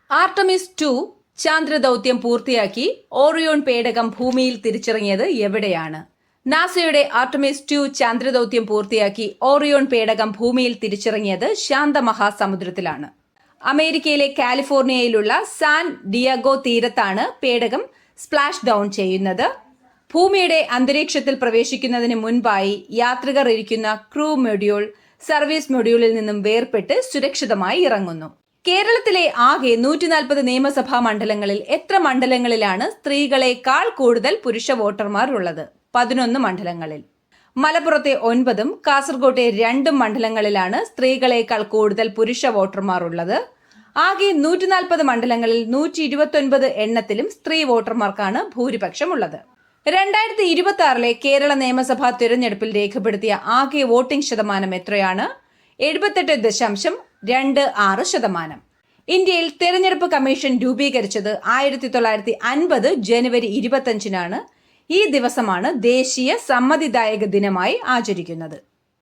Artemis 2 ചാന്ദ്രദൗത്യം പൂർത്തിയാക്കി Orion പേടകം ഭൂമിയിൽ തിരിച്ചിറങ്ങിയത് എവിടെയാണ്? നാസയുടെ ആർട്ടമിസ് 2 ചാന്ദ്രദൗത്യം പൂർത്തിയാക്കി ഓറിയോൺ പേടകം ഭൂമിയിൽ തിരിച്ചിറങ്ങിയത് ശാന്തമഹാസമുദ്രത്തിലാണ്. അമേരിക്കയിലെ കാലിഫോർണിയയിലുള്ള സാൻ ഡിയാഗോ തീരത്താണ് പേടകം സ്പ്ലാഷ് ഡൗൺ ചെയ്യുന്നത്. ഭൂമിയുടെ അന്തരീക്ഷത്തിൽ പ്രവേശിക്കുന്നതിന് മുൻപായി യാത്രികർ ഇരിക്കുന്ന ക്രൂ മൊഡ്യൂൾ സർവീസ് മൊഡ്യൂളിൽ നിന്നും വേർപെട്ട് സുരക്ഷിതമായി ഇറങ്ങുന്നു. കേരളത്തിലെ ആകെ 140 നിയമസഭാ മണ്ഡലങ്ങളിൽ എത്ര മണ്ഡലങ്ങളിലാണ് സ്ത്രീകളെക്കാൾ കൂടുതൽ പുരുഷ വോട്ടർമാർ ഉള്ളത്? 11 മണ്ഡലങ്ങളിൽ. മലപ്പുറത്തെ 9ഉം കാസർകോട്ടെ 2 മണ്ഡലങ്ങളിലാണ് സ്ത്രീകളെക്കാൾ കൂടുതൽ പുരുഷ വോട്ടർമാർ ഉള്ളത്. ആകെ 140 മണ്ഡലങ്ങളിൽ 129 എണ്ണത്തിലും സ്ത്രീ വോട്ടർമാർക്കാണ് ഭൂരിപക്ഷം ഉള്ളത്. 2026 കേരള നിയമസഭാ തിരഞ്ഞെടുപ്പിൽ രേഖപ്പെടുത്തിയ ആകെ വോട്ടിംഗ് ശതമാനം എത്രയാണ്? 78.26%. ഇന്ത്യയിൽ തെരഞ്ഞെടുപ്പ് കമ്മീഷൻ രൂപീകരിച്ചത് 1950 ജനുവരി 25-നാണ്. ഈ ദിവസമാണ് ദേശീയ സമ്മതിദായക ദിനമായി ആചരിക്കുന്നത്.